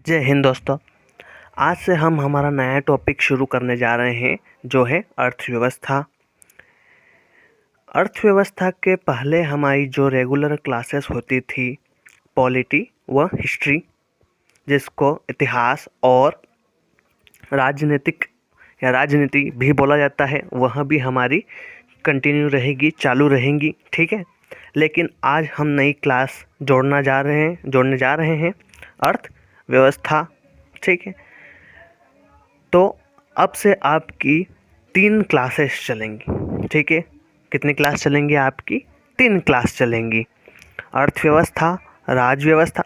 जय हिंद दोस्तों। आज से हम हमारा नया टॉपिक शुरू करने जा रहे हैं जो है अर्थव्यवस्था। अर्थव्यवस्था के पहले हमारी जो रेगुलर क्लासेस होती थी पॉलिटी व हिस्ट्री, जिसको इतिहास और राजनीतिक या राजनीति भी बोला जाता है, वह भी हमारी कंटिन्यू रहेगी, चालू रहेंगी। ठीक है, लेकिन आज हम नई क्लास जोड़ने जा रहे हैं अर्थव्यवस्था। ठीक है, तो अब से आपकी 3 क्लासेस चलेंगी। ठीक है, कितनी क्लास चलेंगी आपकी? 3 क्लास चलेंगी। अर्थव्यवस्था, राजव्यवस्था।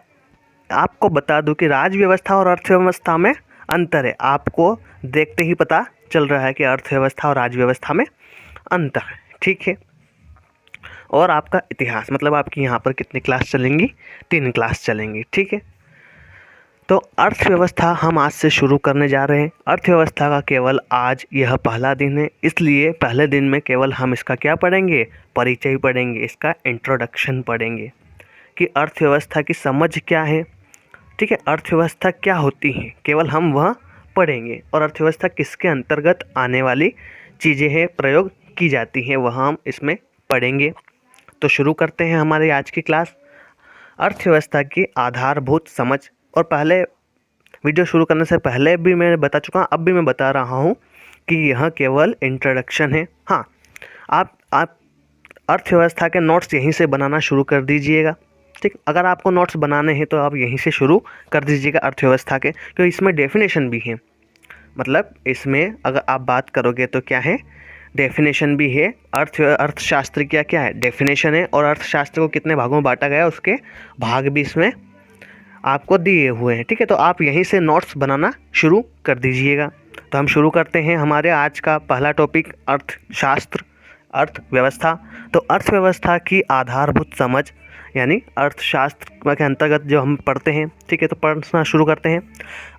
आपको बता दूं कि राजव्यवस्था और अर्थव्यवस्था में अंतर है। आपको देखते ही पता चल रहा है कि अर्थव्यवस्था और राजव्यवस्था में अंतर है। ठीक है, और आपका इतिहास, मतलब आपकी यहाँ पर कितनी क्लास चलेंगी? 3 क्लास चलेंगी। ठीक है, तो अर्थव्यवस्था हम आज से शुरू करने जा रहे हैं। अर्थव्यवस्था का केवल आज यह पहला दिन है, इसलिए पहले दिन में केवल हम इसका क्या पढ़ेंगे? परिचय पढ़ेंगे, इसका इंट्रोडक्शन पढ़ेंगे कि अर्थव्यवस्था की समझ क्या है। ठीक है, अर्थव्यवस्था क्या होती है, केवल हम वह पढ़ेंगे। और अर्थव्यवस्था किसके अंतर्गत आने वाली चीज़ें हैं, प्रयोग की जाती हैं, वह हम इसमें पढ़ेंगे। तो शुरू करते हैं हमारी आज की क्लास, अर्थव्यवस्था की आधारभूत समझ। और पहले वीडियो शुरू करने से पहले भी मैं बता चुका हूँ, अब भी मैं बता रहा हूँ कि यह केवल इंट्रोडक्शन है। हाँ, आप अर्थव्यवस्था के नोट्स यहीं से बनाना शुरू कर दीजिएगा। ठीक, अगर आपको नोट्स बनाने हैं तो आप यहीं से शुरू कर दीजिएगा अर्थव्यवस्था के, क्योंकि इसमें डेफिनेशन भी है। मतलब इसमें अगर आप बात करोगे तो क्या है? डेफिनेशन भी है। अर्थशास्त्र क्या है? डेफिनेशन है। और अर्थशास्त्र को कितने भागों में बांटा गया है, उसके भाग भी इसमें आपको दिए हुए हैं। ठीक है, तो आप यहीं से नोट्स बनाना शुरू कर दीजिएगा। तो हम शुरू करते हैं हमारे आज का पहला टॉपिक, अर्थशास्त्र, अर्थव्यवस्था। तो अर्थव्यवस्था की आधारभूत समझ, यानी अर्थशास्त्र के अंतर्गत जो हम पढ़ते हैं। ठीक है, तो पढ़ना शुरू करते हैं।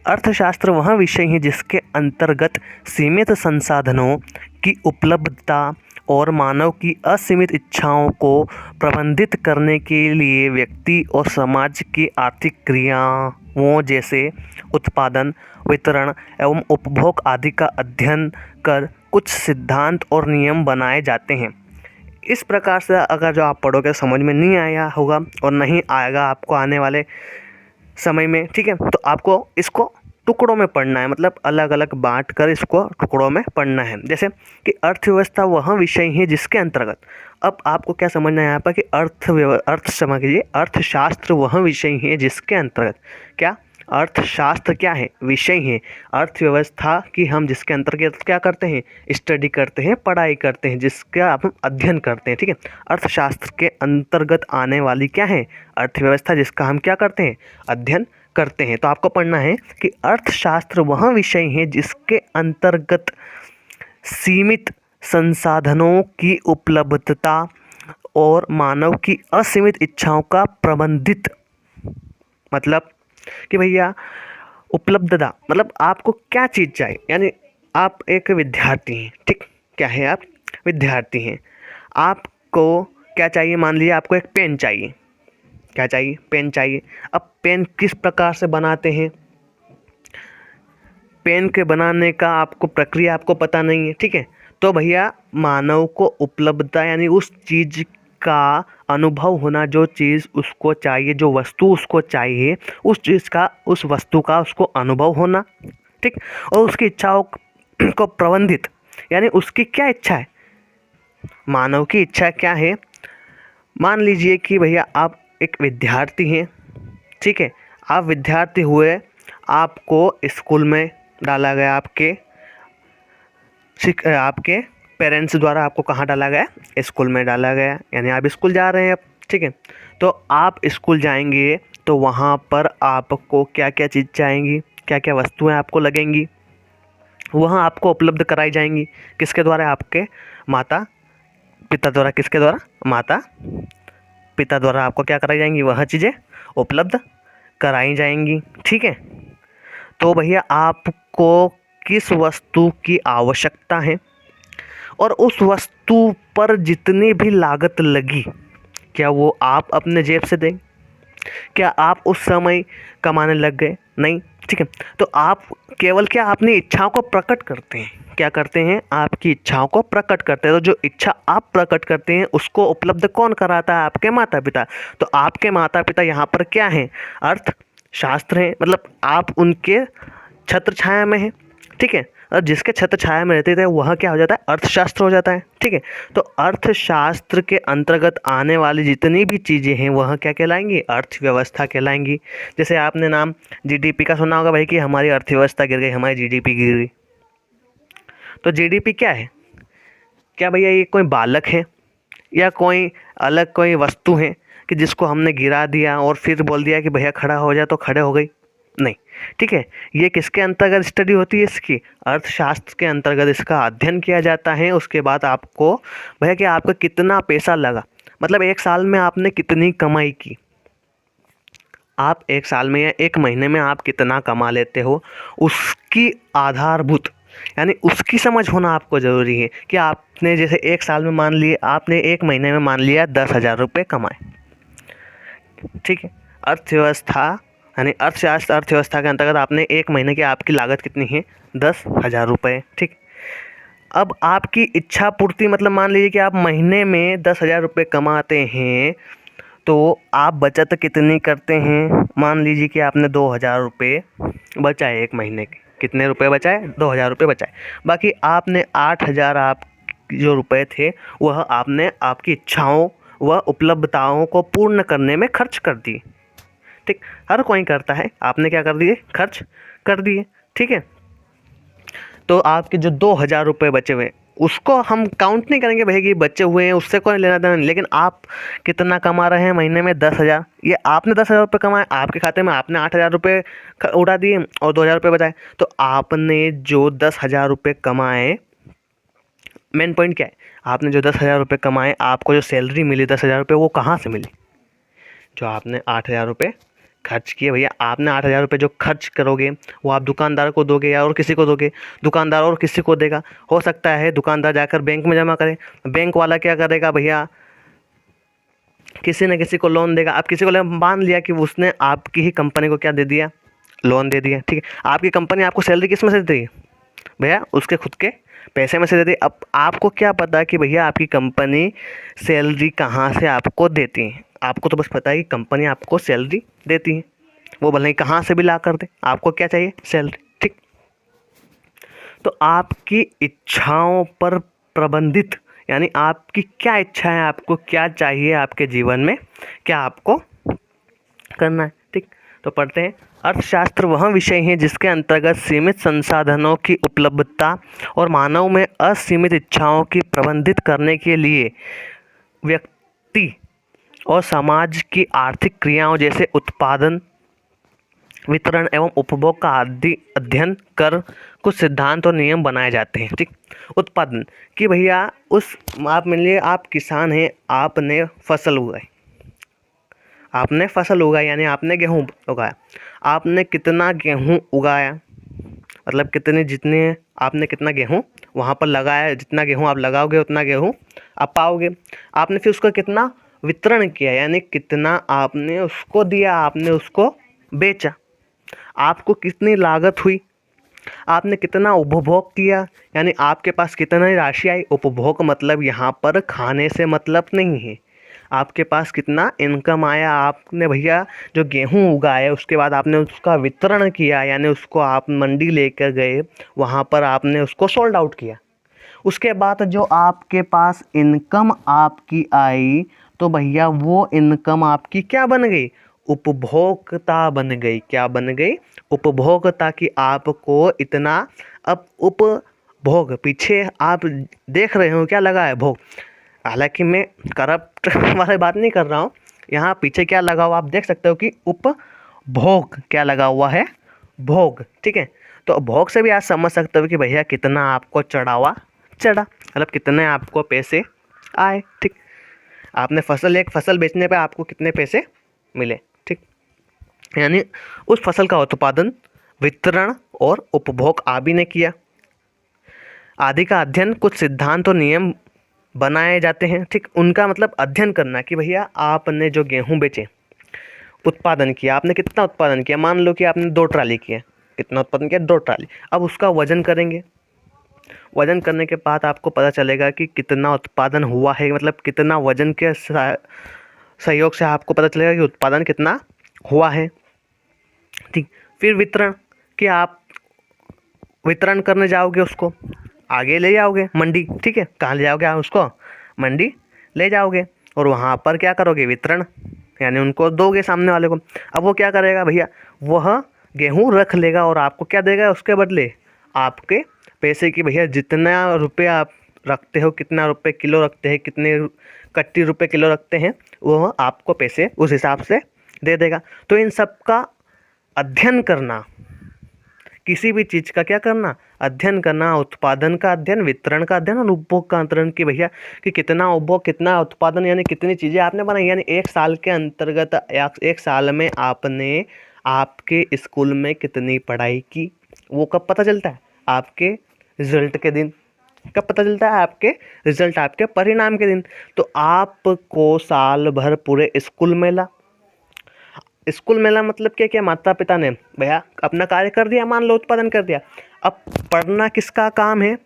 अर्थशास्त्र वह विषय है जिसके अंतर्गत सीमित संसाधनों की उपलब्धता और मानव की असीमित इच्छाओं को प्रबंधित करने के लिए व्यक्ति और समाज की आर्थिक क्रियाओं जैसे उत्पादन, वितरण एवं उपभोग आदि का अध्ययन कर कुछ सिद्धांत और नियम बनाए जाते हैं। इस प्रकार से अगर जो आप पढ़ोगे समझ में नहीं आया होगा और नहीं आएगा आपको आने वाले समय में। ठीक है, तो आपको इसको टुकड़ों में पढ़ना है, मतलब अलग अलग बांट कर इसको टुकड़ों में पढ़ना है। जैसे कि अर्थव्यवस्था वह विषय है जिसके अंतर्गत, अब आपको क्या समझना है यहाँ पर कि अर्थशास्त्र वह विषय है जिसके अंतर्गत, क्या अर्थशास्त्र क्या है? विषय है। अर्थव्यवस्था की हम जिसके अंतर्गत क्या करते हैं? स्टडी करते हैं, पढ़ाई करते हैं, जिसका हम अध्ययन करते हैं। ठीक है, अर्थशास्त्र के अंतर्गत आने वाली क्या है? अर्थव्यवस्था, जिसका हम क्या करते हैं? अध्ययन करते हैं। तो आपको पढ़ना है कि अर्थशास्त्र वह विषय है जिसके अंतर्गत सीमित संसाधनों की उपलब्धता और मानव की असीमित इच्छाओं का प्रबंधित, मतलब कि भैया उपलब्धता, मतलब आपको क्या चीज़ चाहिए। यानी आप एक विद्यार्थी हैं। ठीक, क्या है? आप विद्यार्थी हैं, आपको क्या चाहिए? मान लीजिए आपको एक पेन चाहिए। क्या चाहिए? पेन चाहिए। अब पेन किस प्रकार से बनाते हैं? पेन के बनाने का आपको प्रक्रिया आपको पता नहीं है। ठीक है, तो भैया मानव को उपलब्धता, यानी उस चीज़ का अनुभव होना, जो चीज़ उसको चाहिए, जो वस्तु उसको चाहिए, उस चीज़ का, उस वस्तु का उसको अनुभव होना। ठीक, और उसकी इच्छाओं को प्रबंधित, यानी उसकी क्या इच्छा है, मानव की इच्छा क्या है। मान लीजिए कि भैया आप एक विद्यार्थी हैं। ठीक है, आप विद्यार्थी हुए, आपको स्कूल में डाला गया, आपके पेरेंट्स द्वारा आपको कहाँ डाला गया? स्कूल में डाला गया, यानी आप स्कूल जा रहे हैं अब। ठीक है, तो आप स्कूल जाएंगे तो वहाँ पर आपको क्या क्या चीज़ चाहेंगी, क्या क्या वस्तुएं आपको लगेंगी, वहाँ आपको उपलब्ध कराई जाएंगी। किसके द्वारा? आपके माता पिता द्वारा। किसके द्वारा? माता पिता द्वारा आपको क्या कराई जाएंगी? वह चीज़ें उपलब्ध कराई जाएंगी। ठीक है, तो भैया आपको किस वस्तु की आवश्यकता है और उस वस्तु पर जितनी भी लागत लगी, क्या वो आप अपने जेब से दें? क्या आप उस समय कमाने लग गए? नहीं, ठीक है। तो आप केवल क्या अपनी इच्छाओं को प्रकट करते हैं, क्या करते हैं, आपकी इच्छाओं को प्रकट करते हैं। तो जो इच्छा आप प्रकट करते हैं उसको उपलब्ध कौन कराता है, आपके माता पिता। तो आपके माता पिता यहाँ पर क्या हैं, अर्थशास्त्र हैं, मतलब आप उनके छत्र छाया में हैं, ठीक है। और जिसके छत्र छाया में रहते थे वह क्या हो जाता है, अर्थशास्त्र हो जाता है, ठीक है। तो अर्थशास्त्र के अंतर्गत आने वाली जितनी भी चीज़ें हैं वह क्या कहलाएंगी, अर्थव्यवस्था कहलाएंगी। जैसे आपने नाम जीडीपी का सुना होगा भाई कि हमारी अर्थव्यवस्था गिर गई, हमारी जीडीपी गिर गई। तो जीडीपी क्या है, क्या भैया ये कोई बालक है या कोई अलग कोई वस्तु है कि जिसको हमने गिरा दिया और फिर बोल दिया कि भैया खड़ा हो जाए तो खड़े हो गई, नहीं, ठीक है। ये किसके अंतर्गत स्टडी होती है, इसकी अर्थशास्त्र के अंतर्गत इसका अध्ययन किया जाता है। उसके बाद आपको भैया कि आपका कितना पैसा लगा, मतलब एक साल में आपने कितनी कमाई की, आप एक साल में या एक महीने में आप कितना कमा लेते हो, उसकी आधारभूत यानी उसकी समझ होना आपको ज़रूरी है। कि आपने जैसे एक साल में मान लिए, आपने एक महीने में मान लिया 10,000 रुपये कमाए, ठीक है। अर्थव्यवस्था यानी अर्थशास्त्र अर्थव्यवस्था के अंतर्गत आपने एक महीने की आपकी लागत कितनी है, 10,000 रुपये, ठीक। अब आपकी इच्छा पूर्ति मतलब मान लीजिए कि आप महीने में 10,000 रुपये कमाते हैं, तो आप बचत कितनी करते हैं, मान लीजिए कि आपने 2,000 रुपये बचाए एक महीने के, कितने रुपए बचाए, 2,000 रुपये बचाए। बाकी आपने 8,000 आप जो रुपए थे वह आपने आपकी इच्छाओं व उपलब्धताओं को पूर्ण करने में खर्च कर दिए, ठीक। हर कोई करता है, आपने क्या कर दिए, खर्च कर दिए, ठीक है। तो आपके जो 2,000 रुपये बचे हुए उसको हम काउंट नहीं करेंगे भैया कि बचे हुए हैं, उससे कोई लेना देना नहीं। लेकिन आप कितना कमा रहे हैं महीने में, 10,000, ये आपने 10,000 रुपये कमाए, आपके खाते में आपने 8,000 रुपये उड़ा दिए और 2,000 रुपये बचाए। तो आपने जो 10,000 रुपये कमाए, मेन पॉइंट क्या है, आपने जो 10,000 रुपये कमाए, आपको जो सैलरी मिली 10,000 रुपये, वो कहाँ से मिली, जो आपने 8,000 रुपये खर्च किए। भैया आपने 8,000 रुपये जो खर्च करोगे वो आप दुकानदार को दोगे या और किसी को दोगे, दुकानदार और किसी को देगा। हो सकता है दुकानदार जाकर बैंक में जमा करे, बैंक वाला क्या करेगा भैया, किसी न किसी को लोन देगा। आप किसी को मान लिया कि उसने आपकी ही कंपनी को क्या दे दिया, लोन दे दिया, ठीक है। आपकी कंपनी आपको सैलरी किस में से देगी भैया, उसके खुद के पैसे में से देती है। अब आपको क्या पता कि भैया आपकी कंपनी सैलरी कहाँ से आपको देती है, आपको तो बस पता है कि कंपनी आपको सैलरी देती है, वो भले ही कहाँ से भी ला कर दे, आपको क्या चाहिए, सैलरी, ठीक। तो आपकी इच्छाओं पर प्रबंधित यानी आपकी क्या इच्छा है, आपको क्या चाहिए आपके जीवन में, क्या आपको करना है, ठीक। तो पढ़ते हैं, अर्थशास्त्र वह विषय है जिसके अंतर्गत सीमित संसाधनों की उपलब्धता और मानव में असीमित इच्छाओं की प्रबंधित करने के लिए व्यक्ति और समाज की आर्थिक क्रियाओं जैसे उत्पादन, वितरण एवं उपभोग का आदि अध्ययन कर कुछ सिद्धांत और नियम बनाए जाते हैं, ठीक। उत्पादन कि भैया आप मान लीजिए आप किसान हैं, आपने फसल उगाई यानी आपने गेहूँ उगाया। आपने कितना गेहूँ उगाया, मतलब जितने आपने कितना गेहूँ वहाँ पर लगाया, जितना गेहूँ आप लगाओगे उतना गेहूँ आप पाओगे। आपने फिर उसका कितना वितरण किया यानी कितना आपने उसको दिया, आपने उसको बेचा, आपको कितनी लागत हुई, आपने कितना उपभोग किया यानी आपके पास कितनी राशि आई। उपभोग मतलब यहाँ पर खाने से मतलब नहीं है, आपके पास कितना इनकम आया। आपने भैया जो गेहूँ उगाया उसके बाद आपने उसका वितरण किया यानी उसको आप मंडी लेकर गए, वहाँ पर आपने उसको सोल्ड आउट किया। उसके बाद जो आपके पास इनकम आपकी आई तो भैया वो इनकम आपकी क्या बन गई, उपभोक्ता बन गई। क्या बन गई, उपभोक्ता की आपको इतना। अब उपभोग पीछे आप देख रहे हो क्या लगा है, भोग। हालांकि मैं करप्ट वाली बात नहीं कर रहा हूँ, यहाँ पीछे क्या लगा हुआ आप देख सकते हो कि उपभोग क्या लगा हुआ है, भोग, ठीक है। तो भोग से भी आप समझ सकते हो कि भैया कितना आपको चढ़ा, मतलब कितने आपको पैसे आए, ठीक। आपने एक फसल बेचने पे आपको कितने पैसे मिले, ठीक। यानी उस फसल का उत्पादन, वितरण और उपभोग आप ही ने किया। आदि का अध्ययन कुछ सिद्धांत और नियम बनाए जाते हैं, ठीक। उनका मतलब अध्ययन करना कि भैया आपने जो गेहूँ बेचे उत्पादन किया, आपने कितना उत्पादन किया, मान लो कि आपने 2 ट्राली किया, कितना उत्पादन किया, 2 ट्राली। अब उसका वजन करेंगे, वजन करने के बाद आपको पता चलेगा कि कितना उत्पादन हुआ है, मतलब कितना वजन के सहयोग से आपको पता चलेगा कि उत्पादन कितना हुआ है। ठीक, फिर वितरण, कि आप वितरण करने जाओगे, उसको आगे ले जाओगे मंडी। ठीक है, कहाँ ले जाओगे आप उसको, मंडी ले जाओगे, और वहाँ पर क्या करोगे, वितरण, यानी उनको दोगे सामने वाले को। अब वो क्या करेगा भैया, वह गेहूँ रख लेगा और आपको क्या देगा उसके बदले, आपके पैसे की, भैया जितना रुपये आप रखते हो, कितना रुपये किलो रखते हैं, कितने कट्टी रुपये किलो रखते हैं, वह आपको पैसे उस हिसाब से दे देगा। तो इन सब का अध्ययन करना, किसी भी चीज़ का क्या करना, अध्ययन करना, उत्पादन का अध्ययन, वितरण का अध्ययन और उपभोग का अध्ययन, कि भैया कि कितना उपभोग, कितना उत्पादन, यानी कितनी चीज़ें आपने बनाई, यानी एक साल के अंतर्गत, एक साल में आपने आपके स्कूल में कितनी पढ़ाई की, वो कब पता चलता है, आपके रिजल्ट के दिन। कब पता चलता है, आपके रिजल्ट, आपके परिणाम के दिन। तो आपको साल भर पूरे स्कूल मेला मतलब क्या क्या, माता पिता ने भैया अपना कार्य कर दिया, मान लो उत्पादन कर दिया। अब पढ़ना किसका काम है,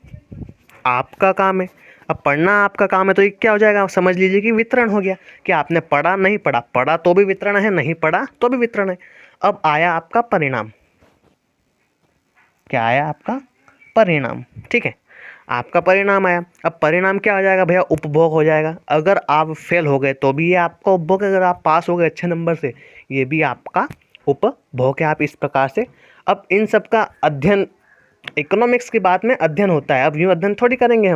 आपका काम है। अब पढ़ना आपका काम है तो ये क्या हो जाएगा, समझ लीजिए कि वितरण हो गया, कि आपने पढ़ा, नहीं पढ़ा, पढ़ा तो भी वितरण है, नहीं पढ़ा तो भी वितरण है। अब आया आपका परिणाम, क्या आया आपका परिणाम। ठीक है, आपका परिणाम आया। अब परिणाम क्या हो जाएगा भैया, उपभोग हो जाएगा। अगर आप फेल हो गए तो भी ये आपका उपभोग है, अगर आप पास हो गए अच्छे नंबर से, ये भी आपका उपभोग है। आप इस प्रकार से, अब इन सब का अध्ययन, इकोनॉमिक्स की बात में अध्ययन होता है। अब यूँ अध्ययन थोड़ी करेंगे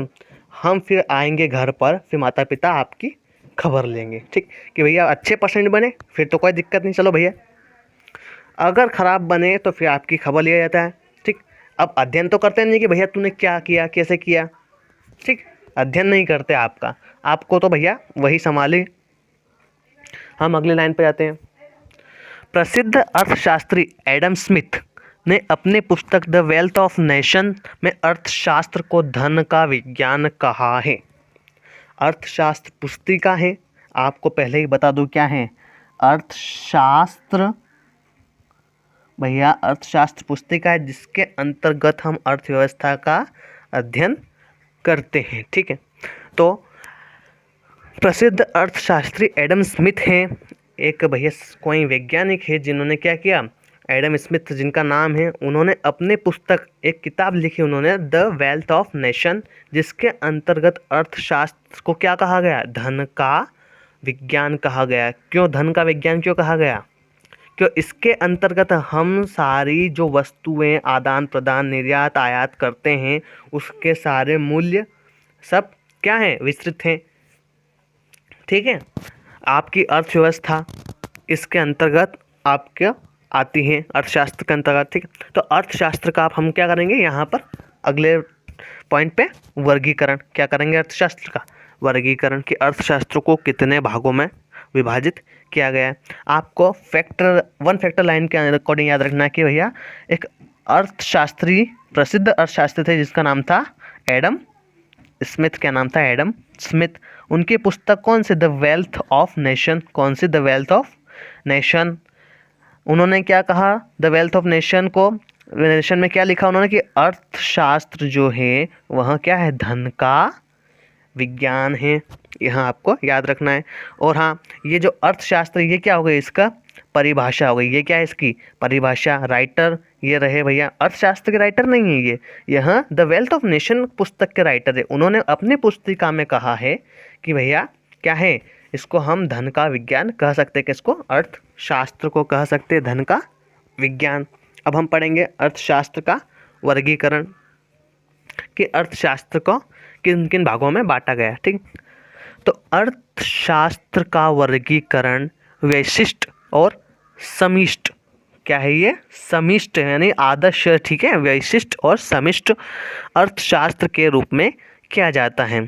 हम फिर आएंगे घर पर, फिर माता पिता आपकी खबर लेंगे। ठीक, कि भैया अच्छे परसेंट बने, फिर तो कोई दिक्कत नहीं, चलो भैया। अगर ख़राब बने तो फिर आपकी खबर लिया जाता है। ठीक, अब अध्ययन तो करते नहीं कि भैया तूने क्या किया, कैसे किया। ठीक, अध्ययन नहीं करते आपका, आपको तो भैया वही संभाले। हम अगले लाइन पे जाते हैं। प्रसिद्ध अर्थशास्त्री एडम स्मिथ ने अपने पुस्तक द वेल्थ ऑफ नेशन में अर्थशास्त्र को धन का विज्ञान कहा है। अर्थशास्त्र पुस्तिका है, आपको पहले ही बता दूं क्या है, अर्थशास्त्र भैया, अर्थशास्त्र पुस्तिका है जिसके अंतर्गत हम अर्थव्यवस्था का अध्ययन करते हैं। ठीक है, तो प्रसिद्ध अर्थशास्त्री एडम स्मिथ हैं, एक भैया कोई वैज्ञानिक है जिन्होंने क्या किया, एडम स्मिथ जिनका नाम है, उन्होंने अपने पुस्तक, एक किताब लिखी उन्होंने, द वेल्थ ऑफ नेशन, जिसके अंतर्गत अर्थशास्त्र को क्या कहा गया, धन का विज्ञान कहा गया। क्यों धन का विज्ञान क्यों कहा गया, क्यों इसके अंतर्गत हम सारी जो वस्तुएं आदान प्रदान, निर्यात आयात करते हैं, उसके सारे मूल्य सब क्या हैं, विस्तृत हैं। ठीक है, आपकी अर्थव्यवस्था इसके अंतर्गत आपके आती है, अर्थशास्त्र के अंतर्गत। ठीक है, तो अर्थशास्त्र का आप हम क्या करेंगे यहाँ पर अगले पॉइंट पे, वर्गीकरण क्या करेंगे, अर्थशास्त्र का वर्गीकरण, कि अर्थशास्त्र को कितने भागों में विभाजित किया गया है। आपको वन फैक्टर लाइन के अकॉर्डिंग याद रखना कि भैया एक अर्थशास्त्री, प्रसिद्ध अर्थशास्त्री थे जिसका नाम था एडम स्मिथ। क्या नाम था, एडम स्मिथ। उनकी पुस्तक कौन सी, द वेल्थ ऑफ नेशन। कौन सी, द वेल्थ ऑफ नेशन। उन्होंने क्या कहा, द वेल्थ ऑफ नेशन को, नेशन में क्या लिखा उन्होंने, कि अर्थशास्त्र जो है वह क्या है, धन का विज्ञान है। यहाँ आपको याद रखना है। और हाँ, ये जो अर्थशास्त्र, ये क्या हो गई, इसका परिभाषा हो गई। ये क्या है, इसकी परिभाषा। राइटर ये रहे भैया, अर्थशास्त्र के राइटर नहीं है ये, यहाँ द वेल्थ ऑफ नेशन पुस्तक के राइटर है। उन्होंने अपनी पुस्तिका में कहा है कि भैया क्या है, इसको हम धन का विज्ञान कह सकते हैं, किसको, अर्थशास्त्र को कह सकते हैं धन का विज्ञान। अब हम पढ़ेंगे अर्थशास्त्र का वर्गीकरण, कि अर्थशास्त्र को किन किन भागों में बांटा गया। ठीक, तो अर्थशास्त्र का वर्गीकरण वैशिष्ट और समिष्ट, क्या है ये, समिष्ट यानी आदर्श। ठीक है, वैशिष्ट और समिष्ट अर्थशास्त्र के रूप में किया जाता है।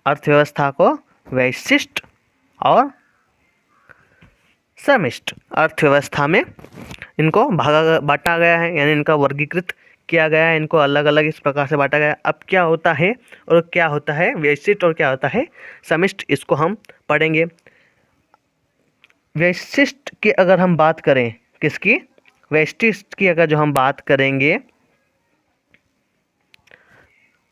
अर्थव्यवस्था को वैशिष्ट और समिष्ट अर्थव्यवस्था में इनको बांटा गया है, यानी इनका वर्गीकृत किया गया है, इनको अलग अलग इस प्रकार से बांटा गया। अब क्या होता है और क्या होता है वैशिष्ट और क्या होता है समिष्ट, इसको हम पढ़ेंगे। वैशिष्ट की अगर हम बात करें, किसकी, वैशिष्ट की अगर जो हम बात करेंगे,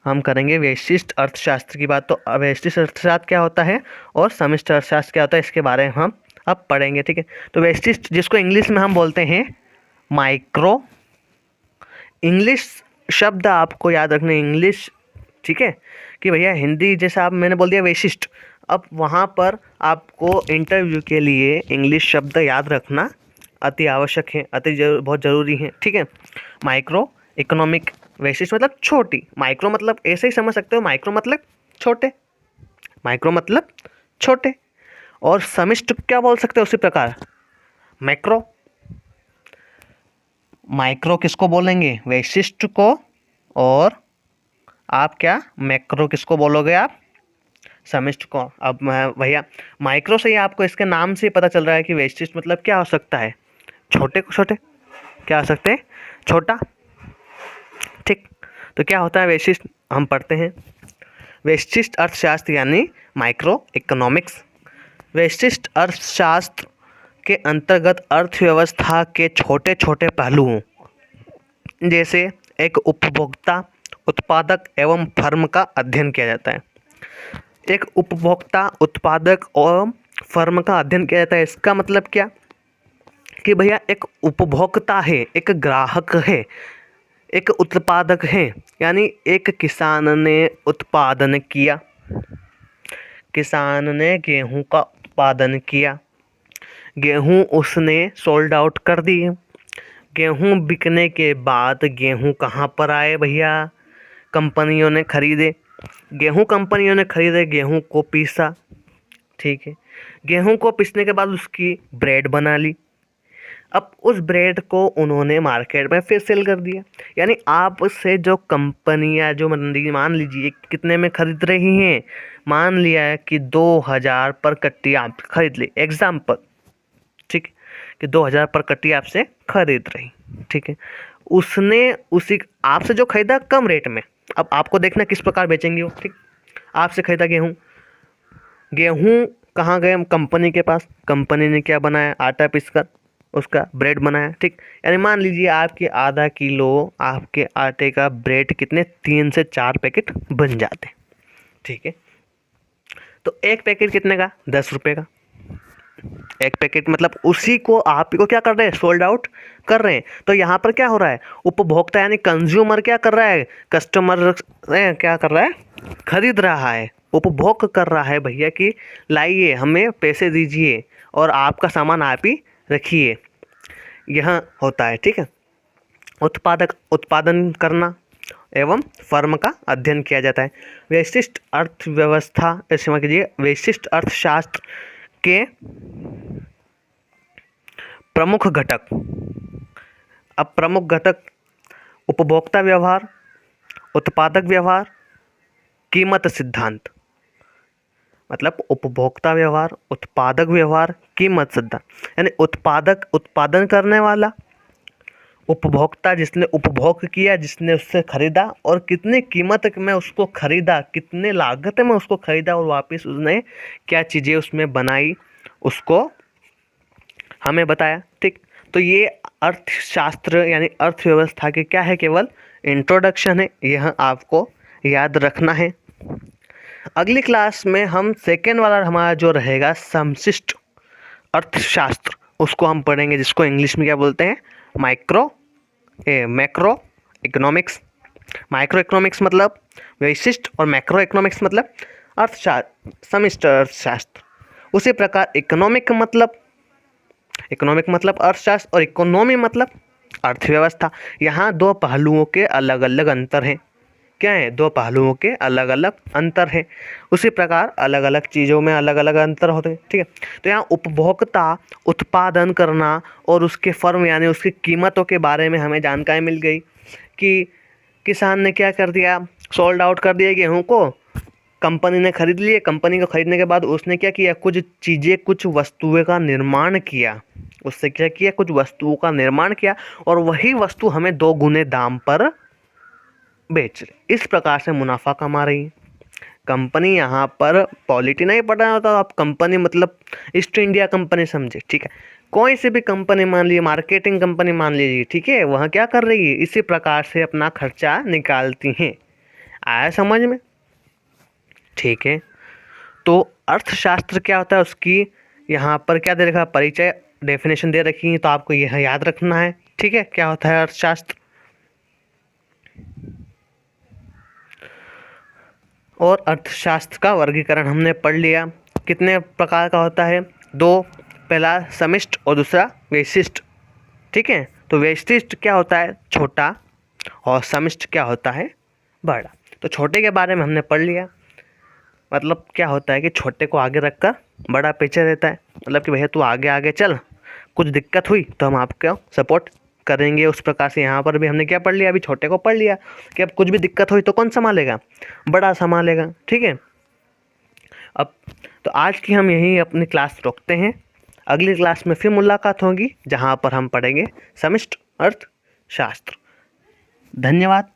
हम करेंगे वैशिष्ट अर्थशास्त्र की बात। तो वैशिष्ट अर्थशास्त्र क्या होता है और समष्ट अर्थशास्त्र क्या होता है, इसके बारे में हम अब पढ़ेंगे। ठीक है, तो वैशिष्ट जिसको इंग्लिश में हम बोलते हैं माइक्रो, इंग्लिश शब्द आपको याद रखना इंग्लिश, ठीक है, कि भैया हिंदी जैसा आप मैंने बोल दिया वैशिष्ट, अब वहाँ पर आपको इंटरव्यू के लिए इंग्लिश शब्द याद रखना अति आवश्यक है, बहुत ज़रूरी है। ठीक है, माइक्रो इकोनॉमिक, वैशिष्ट मतलब छोटी, माइक्रो मतलब ऐसे ही समझ सकते हो, माइक्रो मतलब छोटे, माइक्रो मतलब छोटे, और समिष्ट क्या बोल सकते हो उसी प्रकार, मैक्रो। माइक्रो किसको बोलेंगे, वैशिष्ट को, और आप क्या, मैक्रो किसको बोलोगे आप, समिष्ट को। अब भैया माइक्रो से ही आपको इसके नाम से पता चल रहा है कि वैशिष्ट मतलब क्या हो सकता है, छोटे को छोटे, क्या हो सकते हैं, छोटा। ठीक, तो क्या होता है वैशिष्ट, हम पढ़ते हैं। वैशिष्ट अर्थशास्त्र यानी माइक्रो इकोनॉमिक्स, वैशिष्ट अर्थशास्त्र के अंतर्गत अर्थव्यवस्था के छोटे छोटे पहलुओं जैसे एक उपभोक्ता, उत्पादक एवं फर्म का अध्ययन किया जाता है। एक उपभोक्ता, उत्पादक एवं फर्म का अध्ययन किया जाता है। इसका मतलब क्या कि भैया एक उपभोक्ता है, एक ग्राहक है, एक उत्पादक है, यानी एक किसान ने उत्पादन किया, किसान ने गेहूं का उत्पादन किया, गेहूं उसने सोल्ड आउट कर दिए, गेहूं बिकने के बाद गेहूं कहाँ पर आए भैया, कंपनियों ने खरीदे, गेहूं कंपनियों ने खरीदे, गेहूं को पीसा, ठीक है, गेहूं को पीसने के बाद उसकी ब्रेड बना ली, अब उस ब्रेड को उन्होंने मार्केट में फिर सेल कर दिया। यानी आप से जो कंपनियां, जो मंडी, मान लीजिए कितने में खरीद रही हैं, मान लिया कि 2000 पर कट्टी आप खरीद ली, एग्जाम्पल, ठीक, कि 2000 पर कट्टी आपसे खरीद रही, ठीक है, उसने उसी आपसे जो खरीदा कम रेट में, अब आपको देखना किस प्रकार बेचेंगे वो। ठीक, आपसे खरीदा गेहूँ, गेहूँ कहाँ गए, कंपनी के पास, कंपनी ने क्या बनाया, आटा पीसकर उसका ब्रेड बनाया। ठीक, यानी मान लीजिए आपके आधा किलो आपके आटे का ब्रेड कितने, 3 से 4 पैकेट बन जाते, ठीक है, तो एक पैकेट कितने का, 10 रुपये का, एक पैकेट, मतलब उसी को आप को क्या कर रहे हैं, सोल्ड आउट कर रहे हैं। तो यहाँ पर क्या हो रहा है, उपभोक्ता यानी कंज्यूमर क्या कर रहा है, कस्टमर क्या कर रहा है, खरीद रहा है, उपभोग कर रहा है भैया कि लाइए हमें पैसे दीजिए और आपका सामान आप ही रखिए, यह होता है। ठीक है, उत्पादक, उत्पादन करना एवं फर्म का अध्ययन किया जाता है। वैशिष्ट अर्थव्यवस्था, क्षमा कीजिए, वैशिष्ट अर्थशास्त्र के प्रमुख घटक, अब प्रमुख घटक उपभोक्ता व्यवहार, उत्पादक व्यवहार, कीमत सिद्धांत, मतलब उपभोक्ता व्यवहार, उत्पादक व्यवहार, कीमत सिद्धांत, यानी उत्पादक उत्पादन करने वाला, उपभोक्ता जिसने उपभोग किया, जिसने उससे खरीदा और कितने कीमत में उसको खरीदा, कितने लागत में उसको खरीदा और वापस उसने क्या चीज़ें उसमें बनाई, उसको हमें बताया। ठीक, तो ये अर्थशास्त्र यानी अर्थव्यवस्था के क्या है, केवल इंट्रोडक्शन है, यह आपको याद रखना है। अगली क्लास में हम सेकेंड वाला हमारा जो रहेगा समष्टि अर्थशास्त्र, उसको हम पढ़ेंगे, जिसको इंग्लिश में क्या बोलते हैं, मैक्रो इकोनॉमिक्स। माइक्रो इकोनॉमिक्स मतलब वैशिष्ट और मैक्रो इकोनॉमिक्स मतलब अर्थशास्त्र, समष्टि अर्थशास्त्र। उसी प्रकार इकोनॉमिक मतलब अर्थशास्त्र और इकोनॉमी मतलब अर्थव्यवस्था। यहाँ दो पहलुओं के अलग अलग अंतर हैं। क्या है, दो पहलुओं के अलग अलग अंतर हैं। उसी प्रकार अलग अलग चीज़ों में अलग अलग अंतर होते हैं। ठीक है, तो यहाँ उपभोक्ता, उत्पादन करना और उसके फर्म यानी उसकी कीमतों के बारे में हमें जानकारी मिल गई कि किसान ने क्या कर दिया, सोल्ड आउट कर दिया गेहूँ को, कंपनी ने खरीद लिए, कंपनी को खरीदने के बाद उसने क्या किया, कुछ चीज़ें, कुछ वस्तुओं का निर्माण किया, उससे क्या किया, कुछ वस्तुओं का निर्माण किया और वही वस्तु हमें 2 गुने दाम पर बेच रहे, इस प्रकार से मुनाफा कमा रही है। कंपनी यहाँ पर पॉलिटी नहीं पढ़ना होता, आप कंपनी मतलब ईस्ट इंडिया कंपनी समझे, ठीक है। कोई सी भी कंपनी मान लीजिए, मार्केटिंग कंपनी मान लीजिए, ठीक है, वह क्या कर रही है, इसी प्रकार से अपना खर्चा निकालती हैं। आया समझ में? ठीक है। तो अर्थशास्त्र क्या होता है, उसकी यहाँ पर क्या दे रखा है, परिचय डेफिनेशन दे रखी है, तो आपको यह याद रखना है, ठीक है, क्या होता है अर्थशास्त्र। और अर्थशास्त्र का वर्गीकरण हमने पढ़ लिया, कितने प्रकार का होता है, दो, पहला समष्टि और दूसरा व्यष्टि, ठीक है। तो व्यष्टि क्या होता है, छोटा, और समष्टि क्या होता है, बड़ा। तो छोटे के बारे में हमने पढ़ लिया, मतलब क्या होता है कि छोटे को आगे रखकर बड़ा पीछे रहता है, मतलब कि भैया तू आगे आगे चल, कुछ दिक्कत हुई तो हम आपको सपोर्ट करेंगे। उस प्रकार से यहाँ पर भी हमने क्या पढ़ लिया, अभी छोटे को पढ़ लिया कि अब कुछ भी दिक्कत हुई तो कौन संभालेगा, बड़ा संभालेगा, ठीक है। अब तो आज की हम यहीं अपनी क्लास रोकते हैं, अगली क्लास में फिर मुलाकात होगी जहाँ पर हम पढ़ेंगे समष्टि अर्थशास्त्र। धन्यवाद।